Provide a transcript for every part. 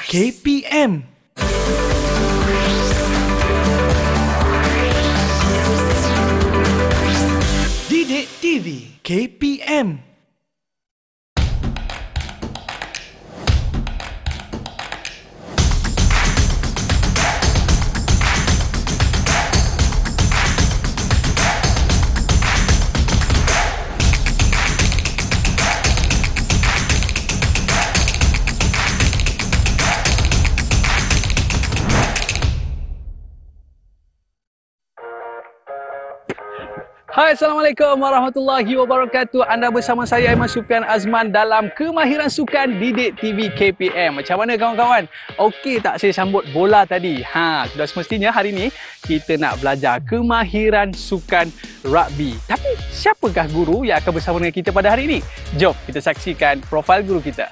KPM. Didik TV KPM. Hai, Assalamualaikum warahmatullahi wabarakatuh. Anda bersama saya Aiman Sufian Azman dalam Kemahiran Sukan Didik TV KPM. Macam mana kawan-kawan? Okey tak saya sambut bola tadi? Sudah semestinya hari ini kita nak belajar kemahiran sukan rugby. Tapi siapakah guru yang akan bersama dengan kita pada hari ini? Jom kita saksikan profil guru kita.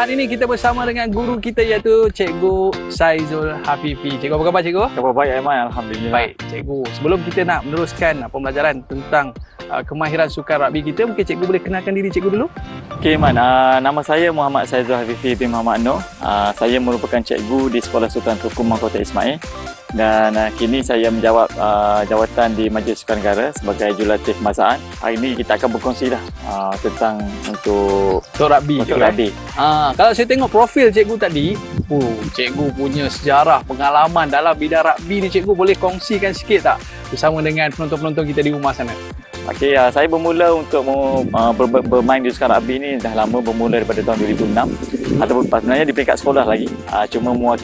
Hari ini kita bersama dengan guru kita iaitu Cikgu Saizul Hafifi. Cikgu, apa khabar Cikgu? Khabar baik Aiman, Alhamdulillah. Baik Cikgu, sebelum kita nak meneruskan pembelajaran tentang kemahiran sukan rugby kita, mungkin Cikgu boleh kenalkan diri Cikgu dulu? Okey Aiman, nama saya Muhammad Saizul Hafifi bin Muhammad Noor. Saya merupakan cikgu di Sekolah Sukan Tuku Mahkota Ismail. Dan kini saya menjawab jawatan di Majlis Sukan Negara sebagai Jurulatih Kebangsaan. Hari ini kita akan berkongsi tentang untuk rugby. Kalau saya tengok profil cikgu tadi, cikgu punya sejarah, pengalaman dalam bidang rugby ni, cikgu boleh kongsikan sikit tak bersama dengan penonton-penonton kita di rumah sana? Okey, saya bermula untuk bermain di sukan rugby ni dah lama, bermula daripada tahun 2006 ataupun sebenarnya di peringkat sekolah lagi. Cuma mula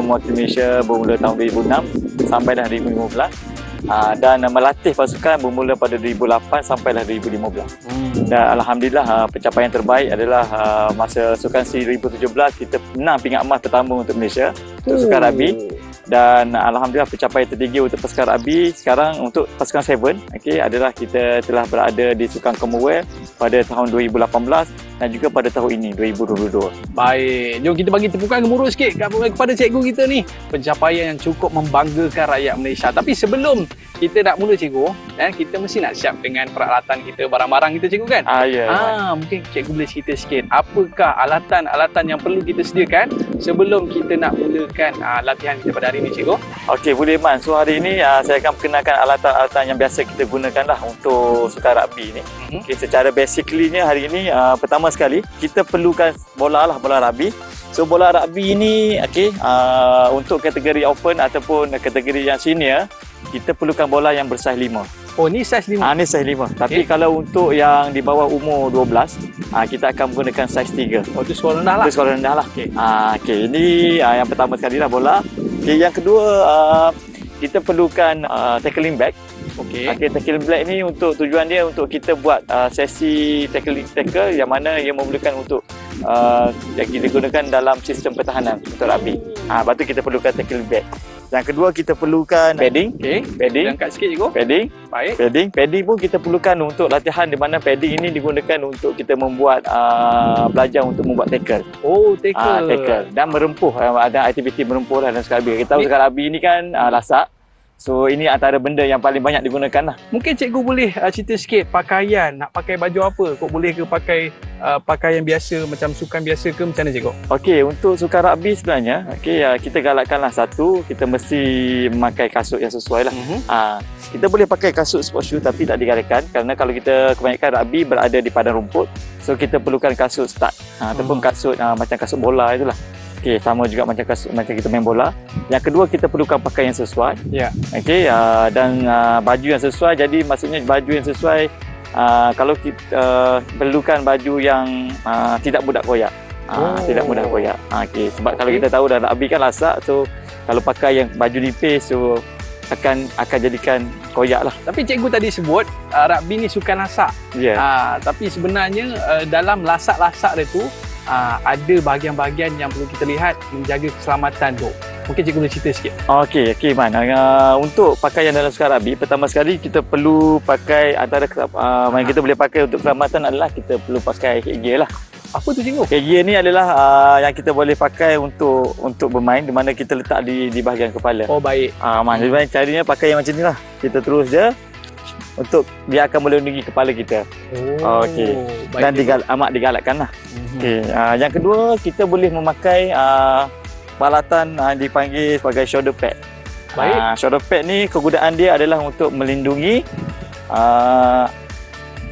mewakili Malaysia bermula tahun 2006 sampai dah 2015. Dan melatih pasukan bermula pada 2008 sampailah 2015. Dan alhamdulillah pencapaian terbaik adalah masa Sukan SEA 2017 kita menang pingat emas pertama untuk Malaysia untuk sukan rugby. Dan alhamdulillah pencapaian tertinggi untuk pasukan rugby sekarang untuk pasukan 7 adalah kita telah berada di Sukan Commonwealth pada tahun 2018 dan juga pada tahun ini 2022. Baik, jom kita bagi tepukan gemuruh sikit kepada cikgu kita ni. Pencapaian yang cukup membanggakan rakyat Malaysia. Tapi sebelum kita nak mula cikgu, kita mesti nak siap dengan peralatan kita, barang-barang kita cikgu kan? Mungkin cikgu boleh cerita sikit apakah alatan-alatan yang perlu kita sediakan sebelum kita nak mulakan latihan kita pada hari ini cikgu? Okey, boleh Man. So hari ini saya akan perkenalkan alatan-alatan yang biasa kita gunakan lah untuk sukan rugby ni. Okey, secara basically-nya hari ini pertama sekali kita perlukan bola rugby. So bola rugby ini untuk kategori open ataupun kategori yang senior kita perlukan bola yang bersaiz 5. Oh, ni saiz 5? Ni saiz 5. Tapi kalau untuk yang di bawah umur 12, kita akan menggunakan saiz 3. Oh, itu sekolah rendah lah? Itu sekolah rendah lah. Ini yang pertama sekali lah bola. Yang kedua, kita perlukan tackling bag. Tackling bag ni untuk tujuan dia untuk kita buat sesi tackle yang mana ia memerlukan untuk yang kita gunakan dalam sistem pertahanan untuk rugby. Lepas tu kita perlukan tackling bag. Yang kedua kita perlukan padding. Padding. Angkat sikit cikgu. Padding. Baik. Padding pun kita perlukan untuk latihan di mana padding ini digunakan untuk kita membuat belajar untuk membuat tackle. Oh, tackle. Dan merempuh, ada aktiviti merempuh dalam sukan rugby. Kita tahu sukan rugby ni kan lasak. So ini antara benda yang paling banyak digunakan lah. Mungkin cikgu boleh cerita sikit pakaian, nak pakai baju apa? Kok boleh ke pakai pakaian biasa macam sukan biasa ke macam mana cikgu? Okey, untuk sukan rugby sebenarnya kita galakkanlah satu, kita mesti memakai kasut yang sesuai lah. Kita boleh pakai kasut sport shoe tapi tak digalakkan kerana kalau kita kebanyakan rugby berada di padang rumput, so kita perlukan kasut start ataupun kasut macam kasut bola itulah. Sama juga macam kita main bola. Yang kedua kita perlukan pakaian yang sesuai. Dan baju yang sesuai. Jadi maksudnya baju yang sesuai kalau kita perlukan baju yang tidak mudah koyak. Tidak mudah koyak. Sebab kalau kita tahu dah rugby kan lasak, so kalau pakai yang baju nipis so akan jadikan koyak lah. Tapi cikgu tadi sebut rugby ni sukan lasak. Tapi sebenarnya dalam lasak-lasak dia tu ada bahagian-bahagian yang perlu kita lihat menjaga keselamatan tu. Mungkin cikgu boleh cerita sikit. Okey Man. Untuk pakaian dalam sukan rugby, pertama sekali kita perlu pakai antara yang kita boleh pakai untuk keselamatan adalah kita perlu pakai headgear lah. Apa tu cikgu? Headgear ni adalah yang kita boleh pakai untuk bermain di mana kita letak di bahagian kepala. Oh baik. Jadi caranya pakai yang macam ni lah. Kita terus je untuk dia akan melindungi kepala kita. Okey. Dan amat digalakkan lah. Okey. Yang kedua, kita boleh memakai peralatan dipanggil sebagai shoulder pad. Baik. Shoulder pad ni kegunaan dia adalah untuk melindungi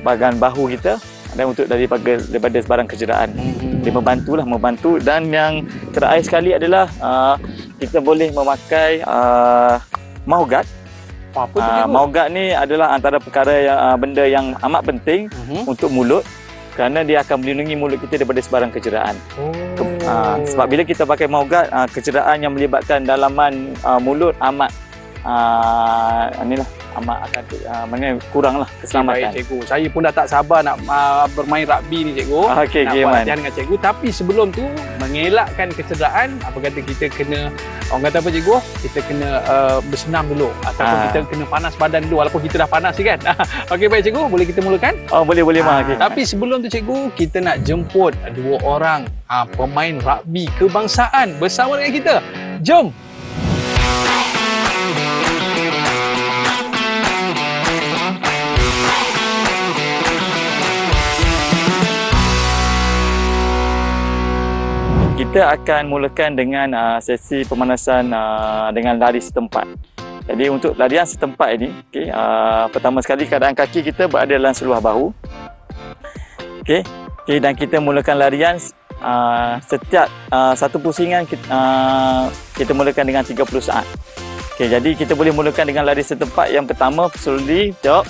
bahagian bahu kita dan untuk daripada sebarang kecederaan. Dia membantu, dan yang terakhir sekali adalah kita boleh memakai mouth guard. Apa tu cikgu? Mouth guard ni adalah antara perkara yang benda yang amat penting untuk mulut, kerana dia akan melindungi mulut kita daripada sebarang kecederaan. Sebab bila kita pakai mouth guard, kecederaan yang melibatkan dalaman mulut amat amat akan kuranglah keselamatan. Baik cikgu, saya pun dah tak sabar nak bermain rugby ni cikgu. Nak buat latihan dengan cikgu, tapi sebelum tu mengelakkan kecederaan, apa kata kita kena, orang kata apa cikgu, kita kena bersenam dulu ataupun kita kena panas badan dulu walaupun kita dah panas kan. Okey baik cikgu, boleh kita mulakan? Boleh okay. Tapi sebelum tu cikgu, kita nak jemput dua orang pemain rugby kebangsaan bersama dengan kita. Jom. Kita akan mulakan dengan sesi pemanasan dengan lari setempat. Jadi untuk larian setempat ini, pertama sekali keadaan kaki kita berada dalam seluar bahu. Dan kita mulakan larian setiap satu pusingan kita mulakan dengan 30 saat. Jadi kita boleh mulakan dengan lari setempat. Yang pertama, slowly jog,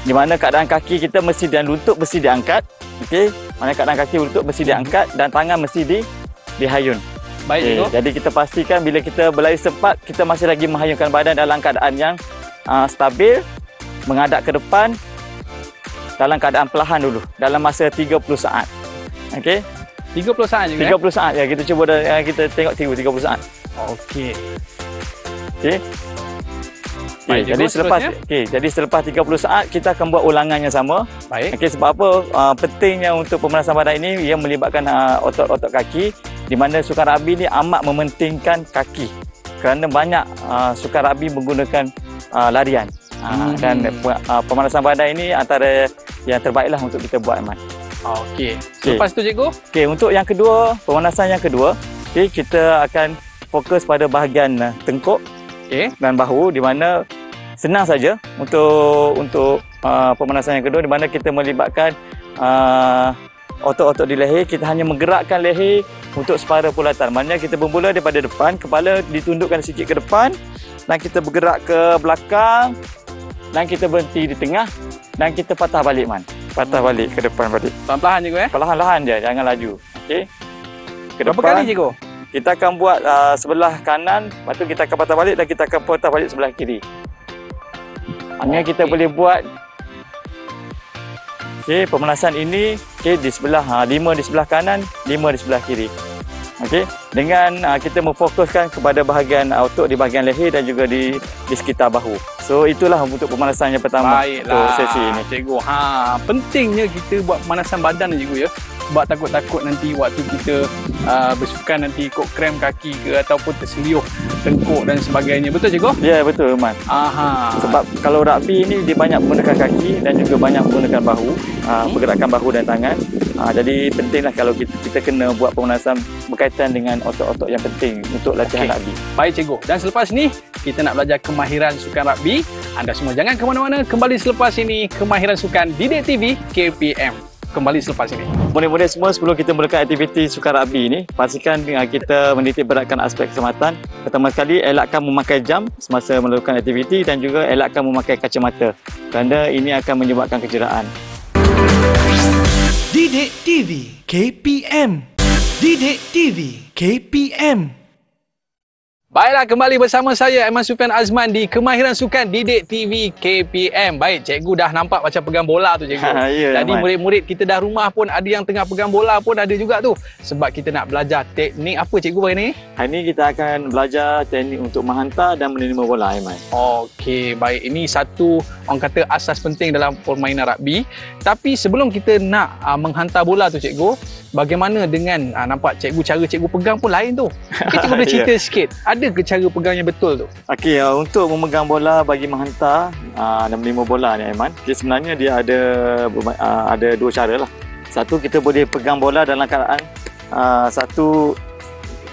di mana keadaan kaki kita mesti dan lutut mesti diangkat. Mana keadaan kaki lutut mesti diangkat dan tangan mesti dihayun. Baik, jadi kita pastikan bila kita berlari setempat, kita masih lagi menghayunkan badan dalam keadaan yang stabil, menghadap ke depan dalam keadaan perlahan dulu dalam masa 30 saat. 30 saat juga. 30 saat ya, kita cuba kita tengok 30 saat. Okey. Baik, jadi selepas 30 saat kita akan buat ulangan yang sama. Baik. Sebab apa pentingnya untuk pemanasan badan ini, ia melibatkan otot-otot kaki, di mana sukan rugby ni amat mementingkan kaki. Kerana banyak sukan rugby menggunakan larian. Dan pemanasan badan ini antara yang terbaiklah untuk kita buat, Aiman. Okey. Lepas tu cikgu? Untuk yang kedua, pemanasan yang kedua, kita akan fokus pada bahagian tengkuk dan bahu, di mana senang saja untuk pemanasan yang kedua, di mana kita melibatkan otot-otot di leher. Kita hanya menggerakkan leher untuk separa bulatan. Maknanya kita bermula daripada depan, kepala ditundukkan sikit ke depan dan kita bergerak ke belakang dan kita berhenti di tengah dan kita patah balik, patah balik ke depan balik. Perlahan-lahan cikgu Perlahan-lahan je, jangan laju. Ke berapa depan, kali cikgu? Kita akan buat sebelah kanan, lepas tu kita akan patah balik dan kita akan patah balik sebelah kiri. Maknanya kita boleh buat pemanasan ini di sebelah 5 di sebelah kanan, 5 di sebelah kiri. Dengan kita memfokuskan kepada bahagian otot di bahagian leher dan juga di sekitar bahu. So itulah untuk pemanasan yang pertama. Untuk sesi ini. Cikgu, pentingnya kita buat pemanasan badan ni cikgu ya. Sebab takut-takut nanti waktu kita bersukan nanti ikut krem kaki ke ataupun terseliuh tengkuk dan sebagainya. Betul cikgu? Ya, betul, Man. Sebab kalau rugby ni dia banyak menggunakan kaki dan juga banyak menggunakan bahu, pergerakan bahu dan tangan. Jadi pentinglah kalau kita kena buat pemanasan berkaitan dengan otot-otot yang penting untuk latihan rugby. Baik cikgu. Dan selepas ni kita nak belajar kemahiran sukan rugby. Anda semua jangan ke mana-mana. Kembali selepas ini Kemahiran Sukan Didik TV KPM. Kembali selepas ini. Murid-murid semua, sebelum kita mulakan aktiviti sukan rugby ini, pastikan kita menitik beratkan aspek keselamatan. Pertama sekali, elakkan memakai jam semasa melakukan aktiviti dan juga elakkan memakai kacamata kerana ini akan menyebabkan kecederaan. Didik TV KPM. Didik TV KPM. Baiklah, kembali bersama saya Aiman Sufian Azman di Kemahiran Sukan Didik TV KPM. Baik, cikgu dah nampak macam pegang bola tu cikgu. Jadi murid-murid kita dah rumah pun ada yang tengah pegang bola pun ada juga tu. Sebab kita nak belajar teknik apa cikgu hari ni? Hari ni kita akan belajar teknik untuk menghantar dan menerima bola, Aiman. Okey, baik. Ini satu orang kata asas penting dalam permainan rugby. Tapi sebelum kita nak menghantar bola tu cikgu, bagaimana dengan nampak cikgu, cara cikgu pegang pun lain tu. Mungkin cikgu boleh cerita sikit. Ada ada ke cara pegang yang betul tu? Okey, untuk memegang bola bagi menghantar dan menerima bola ni Aiman, sebenarnya dia ada dua cara lah. Satu, kita boleh pegang bola dalam keadaan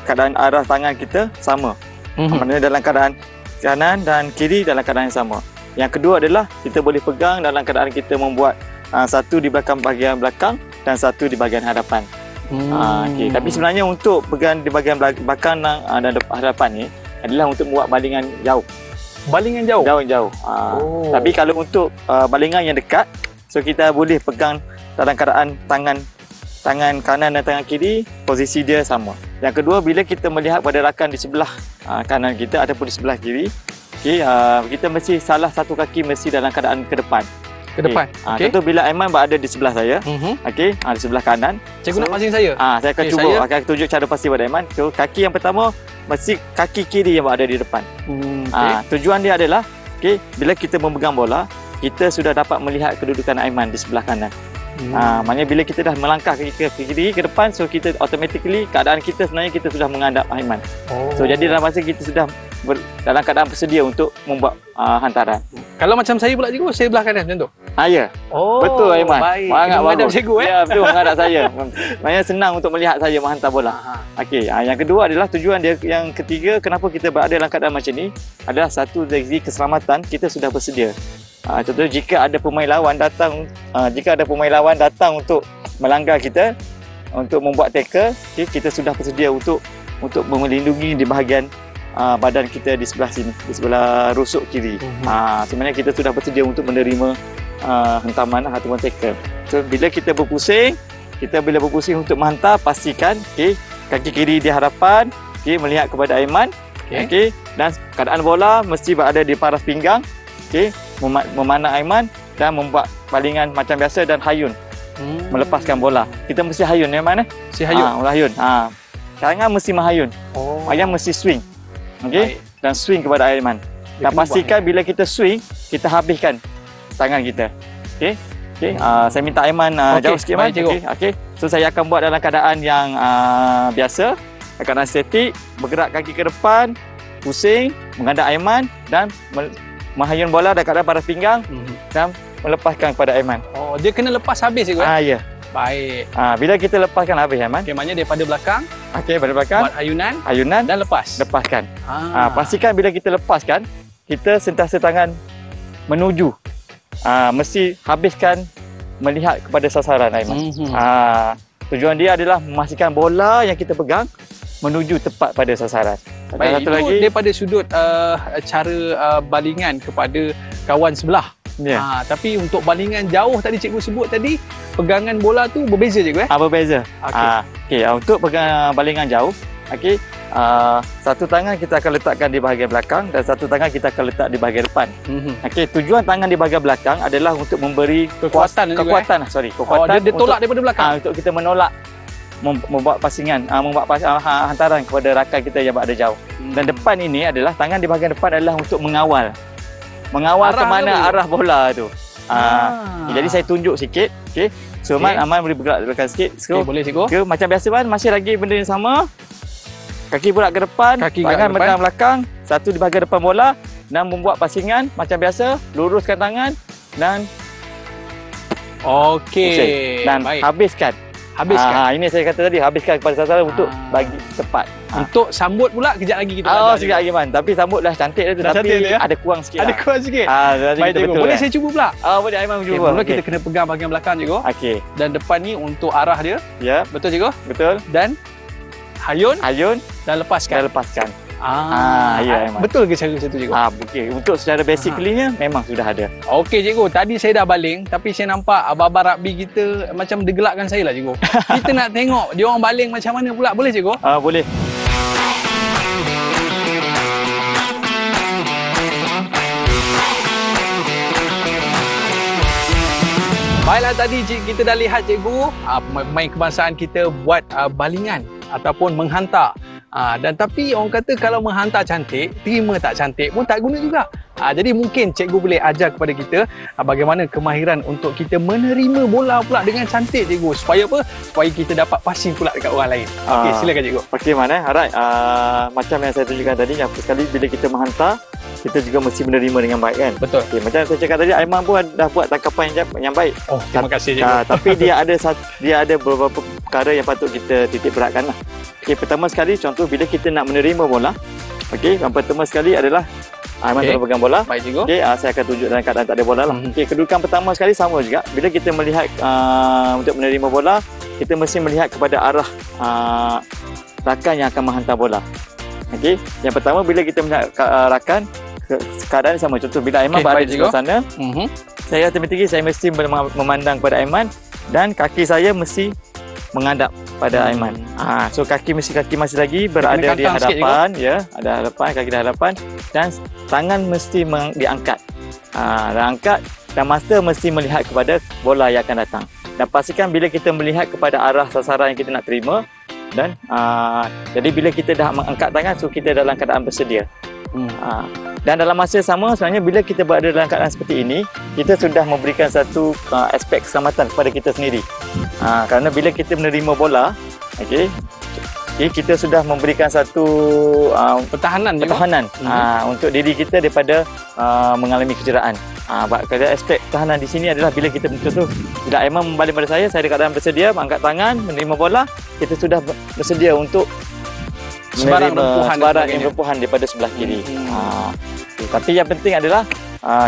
keadaan arah tangan kita sama. Maksudnya dalam keadaan kanan dan kiri dalam keadaan yang sama. Yang kedua adalah kita boleh pegang dalam keadaan kita membuat satu di bahagian belakang dan satu di bahagian hadapan. Okay. Tapi sebenarnya untuk pegang di bahagian belakang dan hadapan ni adalah untuk membuat balingan jauh. Balingan jauh? Jauh. Tapi kalau untuk balingan yang dekat, so kita boleh pegang dalam keadaan tangan kanan dan tangan kiri, posisi dia sama. Yang kedua, bila kita melihat pada rakan di sebelah kanan kita ataupun di sebelah kiri, kita mesti salah satu kaki mesti dalam keadaan ke depan. Ke depan. Contoh bila Aiman berada di sebelah saya, di sebelah kanan. Cikgu nak pasing saya? Saya akan cuba akan tunjuk cara pasti pada Aiman. So, kaki yang pertama mesti kaki kiri yang berada di depan. Tujuan dia adalah bila kita memegang bola, kita sudah dapat melihat kedudukan Aiman di sebelah kanan. Maknanya bila kita dah melangkah ke kiri ke depan, so kita automatically keadaan kita sebenarnya kita sudah menghadap Aiman. So jadi dalam masa kita sudah dalam keadaan bersedia untuk membuat hantaran. Kalau macam saya pula cikgu, saya belah kanan macam tu? Ya. Betul Aiman. Baik. Menghadap cikgu Ya, betul menghadap saya. Maknanya senang untuk melihat saya menghantar bola. Okey, yang kedua adalah tujuan dia, yang ketiga kenapa kita berada dalam keadaan macam ni adalah satu dari segi keselamatan, kita sudah bersedia. Contohnya jika ada pemain lawan datang untuk melanggar kita, untuk membuat tackle, kita sudah bersedia untuk melindungi di bahagian badan kita di sebelah sini, di sebelah rusuk kiri. Sebenarnya kita sudah bersedia untuk menerima hentaman ataupun tackle. So bila kita berpusing untuk menghantar, pastikan kaki kiri di hadapan, melihat kepada Aiman, dan keadaan bola mesti berada di paras pinggang, memandang Aiman dan membuat balingan macam biasa dan hayun melepaskan bola. Kita mesti hayun Aiman Mesti hayun. Hayun. Tangan mesti menghayun. Ayam mesti swing. Dan swing kepada Aiman. Dan pastikan bila kita swing, kita habiskan tangan kita. Saya minta Aiman jauh sikit Aiman. So saya akan buat dalam keadaan yang biasa, keadaan statik, bergerak kaki ke depan, pusing, menghadap Aiman dan menghayun bola dalam keadaan paras pinggang dan melepaskan kepada Aiman. Dia kena lepas habis cikgu? Ya. Baik. Bila kita lepaskan habis Aiman. Maknanya daripada belakang. Pada belakang. Buat hayunan dan lepaskan. Pastikan bila kita lepaskan, kita sentiasa tangan menuju. Mesti habiskan melihat kepada sasaran Aiman. Tujuan dia adalah memastikan bola yang kita pegang menuju tepat pada sasaran. Baik, itu lagi, daripada sudut cara balingan kepada kawan sebelah. Tapi untuk balingan jauh tadi cikgu sebut tadi, pegangan bola tu berbeza cikgu berbeza. Untuk pegang balingan jauh, satu tangan kita akan letakkan di bahagian belakang dan satu tangan kita akan letak di bahagian depan. Tujuan tangan di bahagian belakang adalah untuk memberi kekuatan. Dia tolak daripada belakang. Untuk kita menolak membuat pasingan, membuat hantaran kepada rakan kita yang berada jauh. Dan depan ini adalah tangan di bahagian depan adalah untuk mengawal ke mana arah bola tu. Jadi saya tunjuk sikit. So Aman boleh bergerak belakang sikit. So boleh cikgu. Macam biasa masih lagi benda yang sama. Kaki berat ke depan, tangan megang belakang, satu di bahagian depan bola dan membuat pasingan macam biasa, luruskan tangan dan dan baik. habiskan. Ini saya kata tadi, habiskan kepada sasaran untuk bagi tepat. Untuk sambut pula kejap lagi kita sekejap lagi Man. Tapi sambut dah cantik tu, tapi ada kurang sikit. Ada kurang sikit. Baik cikgu. Boleh saya cuba pula? Boleh Aiman cuba. Mula kita kena pegang bahagian belakang cikgu. Dan depan ni untuk arah dia. Ya. Betul cikgu? Betul. Dan hayun dan lepaskan. Ya Aiman. Betul ke cara satu cikgu? Untuk secara basically-nya memang sudah ada. Okey cikgu, tadi saya dah baling tapi saya nampak abang-abang rugby kita macam degelakkan saya lah cikgu. Kita nak tengok dia orang baling macam mana pula. Boleh cikgu? Boleh. Baiklah, tadi kita dah lihat cikgu, pemain kebangsaan kita buat balingan ataupun menghantar. Dan tapi orang kata kalau menghantar cantik, terima tak cantik pun tak guna juga. Jadi mungkin cikgu boleh ajar kepada kita bagaimana kemahiran untuk kita menerima bola pula dengan cantik cikgu. Supaya apa? Supaya kita dapat passing pula dekat orang lain. Okey, silakan cikgu. Okey Man, alright. Macam yang saya tunjukkan tadi, yang first kali bila kita menghantar, kita juga mesti menerima dengan baik kan. Betul. Okay, macam saya cakap tadi, Aiman pun dah buat tangkapan yang baik. Oh, terima kasih cikgu. Tapi dia ada beberapa perkara yang patut kita titik beratkan lah. Okey, pertama sekali contoh bila kita nak menerima bola. Okey, yang pertama sekali adalah Aiman tolong pegang bola. Baik cikgu. Okey, saya akan tunjuk dalam keadaan tak ada bola lah. Okey, kedudukan pertama sekali sama juga. Bila kita melihat untuk menerima bola, kita mesti melihat kepada arah rakan yang akan menghantar bola. Okey, yang pertama bila kita melihat rakan, keadaan sama. Contoh bila Aiman berada di sebelah sana, saya automatik saya mesti memandang kepada Aiman dan kaki saya mesti menghadap pada Aiman. So kaki masih lagi berada di hadapan, ya, ada hadapan, kaki di hadapan dan tangan mesti diangkat. Angkat dan mata mesti melihat kepada bola yang akan datang. Dan pastikan bila kita melihat kepada arah sasaran yang kita nak terima dan jadi bila kita dah mengangkat tangan, so kita dalam keadaan bersedia. Dan dalam masa yang sama sebenarnya bila kita berada dalam keadaan seperti ini, kita sudah memberikan satu aspek keselamatan kepada kita sendiri. Kerana bila kita menerima bola, kita sudah memberikan satu pertahanan untuk diri kita daripada mengalami kecederaan. Kerana aspek pertahanan di sini adalah bila kita contoh bila Aiman membalik pada saya ada keadaan bersedia mengangkat tangan, menerima bola, kita sudah bersedia untuk sebarang rempuhan daripada sebelah kiri. Tapi yang penting adalah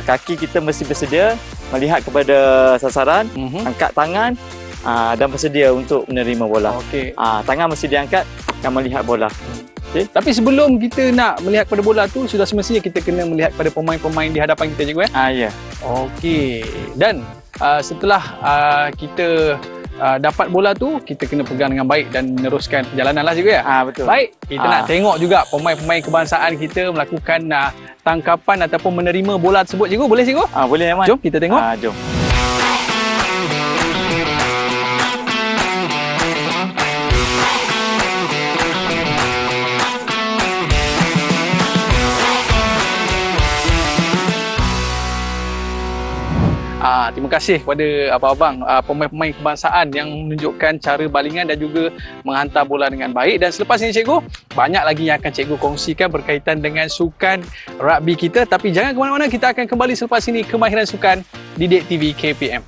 kaki kita mesti bersedia melihat kepada sasaran, angkat tangan dan bersedia untuk menerima bola. Tangan mesti diangkat dan melihat bola. Tapi sebelum kita nak melihat kepada bola tu, sudah semestinya kita kena melihat kepada pemain-pemain di hadapan kita cikgu. Ya. Okey. Dan setelah kita dapat bola tu, kita kena pegang dengan baik dan meneruskan perjalanan lah cikgu ya? Betul. Baik, kita nak tengok juga pemain-pemain kebangsaan kita melakukan tangkapan ataupun menerima bola tersebut cikgu. Boleh cikgu? Boleh Aiman. Jom kita tengok. Jom. Terima kasih kepada abang-abang pemain-pemain kebangsaan yang menunjukkan cara balingan dan juga menghantar bola dengan baik. Dan selepas ini cikgu, banyak lagi yang akan cikgu kongsikan berkaitan dengan sukan rugby kita. Tapi jangan ke mana-mana, kita akan kembali selepas ini Kemahiran Sukan Didik TV KPM.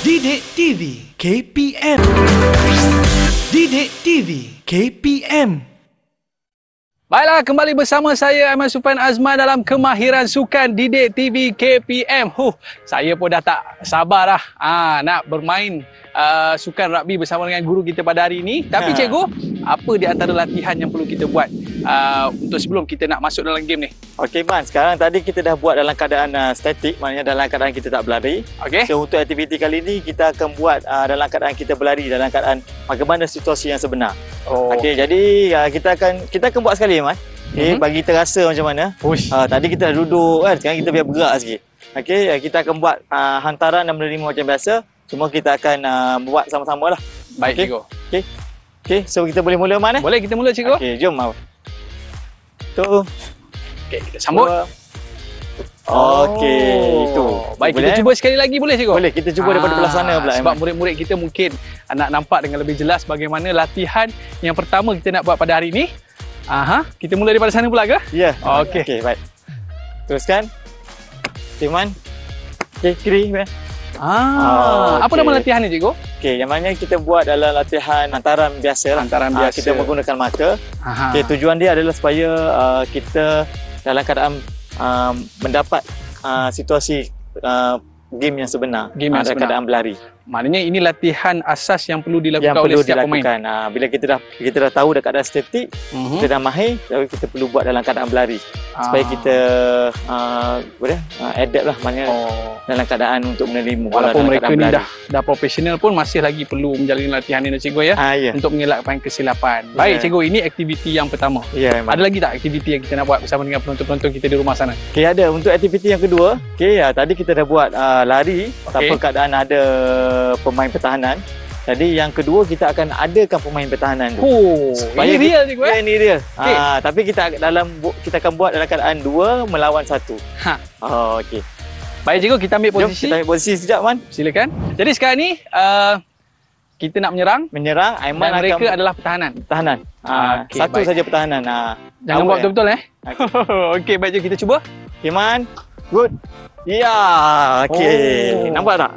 Didik TV KPM. Didik TV KPM. Baiklah, kembali bersama saya Aiman Sufian Azman dalam Kemahiran Sukan Didik TV KPM. Saya pun dah tak sabar nak bermain sukan rugby bersama dengan guru kita pada hari ini. Tapi cikgu, apa di antara latihan yang perlu kita buat untuk sebelum kita nak masuk dalam game ni? Okey Man, sekarang tadi kita dah buat dalam keadaan statik, maknanya dalam keadaan kita tak berlari. So untuk aktiviti kali ni kita akan buat dalam keadaan kita berlari, dalam keadaan bagaimana situasi yang sebenar. Okey, jadi kita akan buat sekali Man. Bagi terasa macam mana. Tadi kita dah duduk kan, sekarang kita biar bergerak sikit. Okey, kita akan buat hantaran dan menerima macam biasa. Cuma kita akan buat sama-sama lah. Baik cikgu. Okey, so kita boleh mula Man? Boleh kita mula cikgu. Okey, jom. Okey, kita sambut. Okey, itu. Baik, kita cuba sekali lagi boleh cikgu? Boleh, kita cuba daripada belah sana pula. Sebab murid-murid kita mungkin nak nampak dengan lebih jelas bagaimana latihan yang pertama kita nak buat pada hari ini. Kita mula daripada sana pula ke? Ya. Okey, baik. Teruskan. Timan. Kiri. Apa nama latihan ni cikgu? Okey, yang mana kita buat dalam latihan hantaran biasa lah. Hantaran biasa. Kita menggunakan mata. Okey, tujuan dia adalah supaya kita dalam keadaan mendapat situasi game yang sebenar. Dalam keadaan berlari. Maknanya ini latihan asas yang perlu dilakukan oleh setiap pemain. Bila kita dah tahu dah keadaan statik, kita dah mahir, jadi kita perlu buat dalam keadaan berlari. Supaya kita adapt lah, maknanya dalam keadaan untuk menerima bola. Walaupun mereka ni dah profesional pun masih lagi perlu menjalani latihan ini cikgu ya. Untuk mengelakkan kesilapan. Baik cikgu, ini aktiviti yang pertama. Ada lagi tak aktiviti yang kita nak buat bersama dengan penonton-penonton kita di rumah sana? Okey, ada. Untuk aktiviti yang kedua, tadi kita dah buat lari tanpa keadaan ada pemain pertahanan. Jadi yang kedua kita akan adakan pemain pertahanan tu. Oh, ini real cikgu Ya, ini real. Okey. Tapi kita akan buat dalam keadaan 2 melawan 1. Ha. Oh, okey. Baik cikgu, kita ambil Jom posisi. kita ambil posisi sekejap, Man. Silakan. Jadi sekarang ni kita nak menyerang Menyerang, Aiman dan mereka akan adalah pertahanan. pertahanan. Okey, Satu baik. saja pertahanan. Jangan Awak buat ya? betul-betul Okey, baik cikgu, kita cuba. Okay, Man. Good. Ya, okey. Oh. Nampak tak?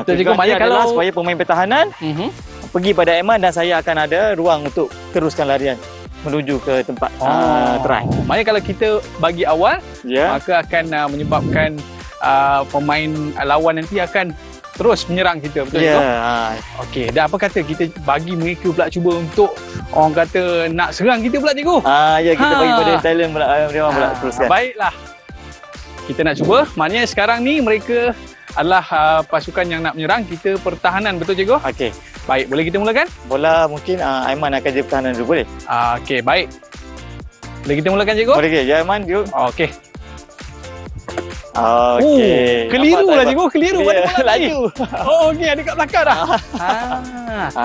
Betul, cikgu. tujuan dia Maknanya adalah kalau- supaya pemain pertahanan pergi pada Aiman dan saya akan ada ruang untuk teruskan larian menuju ke tempat try. Maknanya kalau kita bagi awal, Ya. maka akan menyebabkan pemain lawan nanti akan terus menyerang kita, betul Ya. cikgu? Okey, dan apa kata kita bagi mereka pula cuba untuk orang kata nak serang kita pula cikgu? Ya, kita Ha. bagi pada talent pula, dia orang pula teruskan. Baiklah. Kita nak cuba. Maknanya sekarang ni mereka adalah pasukan yang nak menyerang, kita pertahanan, betul cikgu? Okey. Baik, boleh kita mulakan? Bola mungkin Aiman akan jadi pertahanan dulu, boleh? Okey, baik. Boleh kita mulakan cikgu? Boleh ke? Ya, Aiman, yuk. Okey. Okey. Keliru Nampak lah tak, cikgu, keliru. Ya, Mana bola tadi? laju. Oh, okey, ada kat belakang dah.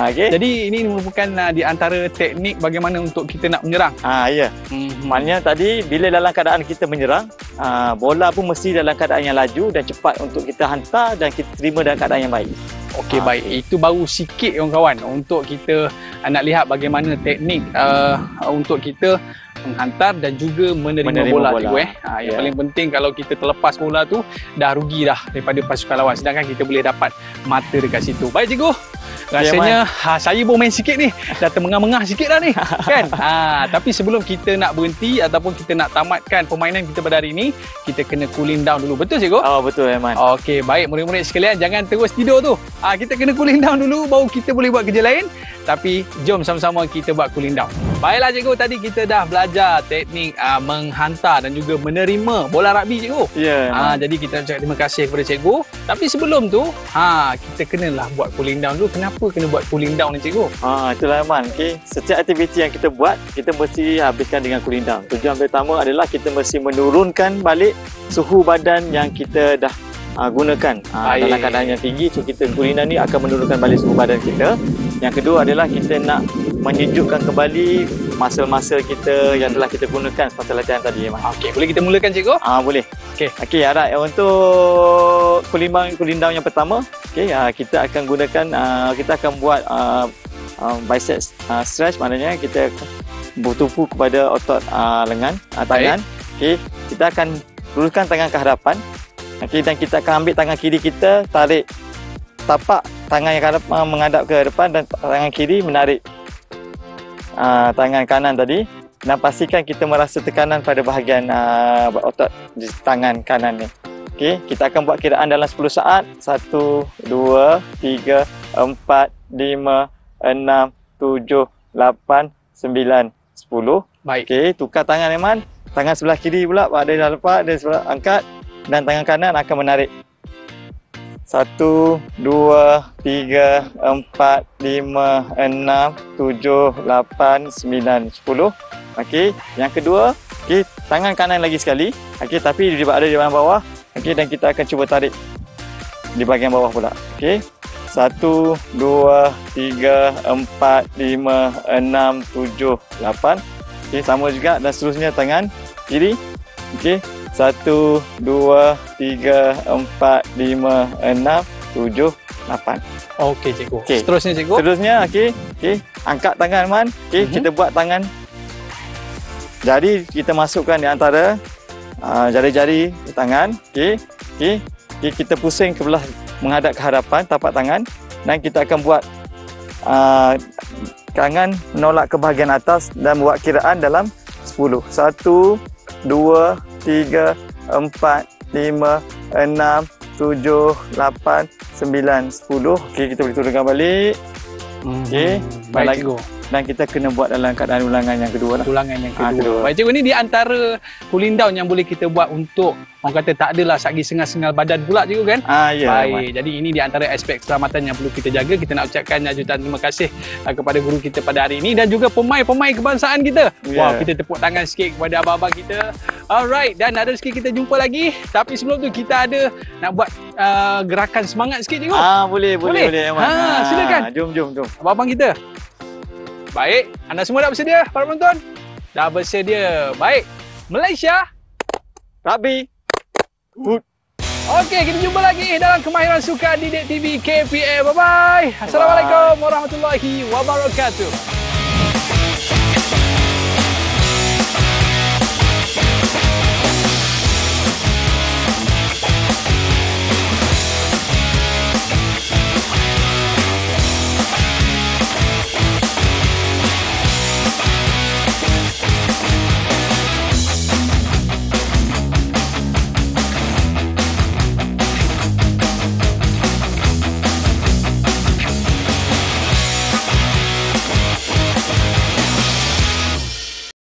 Okey. Jadi ini merupakan di antara teknik bagaimana untuk kita nak menyerang. Ya. Maknanya tadi bila dalam keadaan kita menyerang, bola pun mesti dalam keadaan yang laju dan cepat untuk kita hantar dan kita terima dalam keadaan yang baik. Okey, baik. Itu baru sikit kawan-kawan untuk kita nak lihat bagaimana teknik untuk kita menghantar dan juga menerima bola. Cikgu, yang paling penting kalau kita terlepas bola tu dah rugi dah daripada pasukan lawan, sedangkan kita boleh dapat mata dekat situ. Baik cikgu. Rasanya saya pun main sikit ni, dah termengah-mengah sikit dah ni kan. Tapi sebelum kita nak berhenti ataupun kita nak tamatkan permainan kita pada hari ini, kita kena cooling down dulu. Betul cikgu? Betul, Aiman. Okey, baik murid-murid sekalian, jangan terus tidur tu. Kita kena cooling down dulu baru kita boleh buat kerja lain. Tapi jom sama-sama kita buat cooling down. Baiklah cikgu, tadi kita dah belajar teknik menghantar dan juga menerima bola rugby cikgu. Ya. Jadi kita ucap terima kasih kepada cikgu. Tapi sebelum tu, kita kenalah buat cooling down dulu. Kenapa kena buat cooling down ni cikgu? Itulah, Aiman. Okey, setiap aktiviti yang kita buat, kita mesti habiskan dengan cooling down. Tujuan pertama adalah kita mesti menurunkan balik suhu badan yang kita dah gunakan dalam keadaan yang tinggi. So kita cooling down ni akan menurunkan balik suhu badan kita. Yang kedua adalah kita nak menyejukkan kembali muscle-muscle kita yang telah kita gunakan semasa latihan tadi, Aiman. Okey, boleh kita mulakan cikgu? Boleh. Okey. Alright. Untuk cooling down yang pertama, kita akan gunakan kita akan buat bicep stretch, maknanya kita bertumpu kepada otot lengan, tangan. Okey, kita akan luruskan tangan ke hadapan. Okey, dan kita akan ambil tangan kiri kita, tarik tapak tangan yang menghadap ke depan dan tangan kiri menarik tangan kanan tadi, dan pastikan kita merasa tekanan pada bahagian otot di tangan kanan ni. Okey, kita akan buat kiraan dalam 10 saat. 1 2 3 4 5 6 7 8 9 10. Baik. Okey, tukar tangan, Aiman. Tangan sebelah kiri pula ada dah lepas, ada sebelah angkat dan tangan kanan akan menarik. 1 2 3 4 5 6 7 8 9 10. Okey, yang kedua, okey, tangan kanan lagi sekali. Okey, tapi dia ada di bahagian bawah. Okey, dan kita akan cuba tarik di bahagian bawah pula. Okey. 1 2 3 4 5 6 7 8. Okey, sama juga dan seterusnya tangan kiri. Okey. 1 2 3 4 5 6 7 8. Okey cikgu. Okey. Seterusnya cikgu. Seterusnya, okey, angkat tangan, Man. Okey, kita buat tangan jari kita masukkan di antara jari-jari tangan. Okey, kita pusing ke belah menghadap ke hadapan tapak tangan, dan kita akan buat tangan menolak ke bahagian atas dan buat kiraan dalam 10. 1 2 3 4 5 6 7 8 9 10. Okey, kita boleh turunkan balik. Okey, Baik lagi. cikgu. dan kita kena buat dalam keadaan ulangan yang kedua lah. Ulangan yang kedua. kedua. Baik, cikgu, ni di antara cooling down yang boleh kita buat untuk orang kata tak adalah sagi sengal-sengal badan pula, cikgu kan? Ya. Baik, jadi ini di antara aspek keselamatan yang perlu kita jaga. Kita nak ucapkan jutaan terima kasih kepada guru kita pada hari ini dan juga pemain-pemain kebangsaan kita. Wah, kita tepuk tangan sikit kepada abang-abang kita. Alright, dan ada sikit kita jumpa lagi. Tapi sebelum tu kita ada nak buat gerakan semangat sikit, cikgu. Boleh. Silakan. Jom. Abang-abang kita. Baik, anda semua dah bersedia, para penonton? Dah bersedia. Baik, Malaysia. Rugby. Okey, kita jumpa lagi dalam Kemahiran Sukan Didik TV KPM. Bye-bye. Assalamualaikum warahmatullahi wabarakatuh.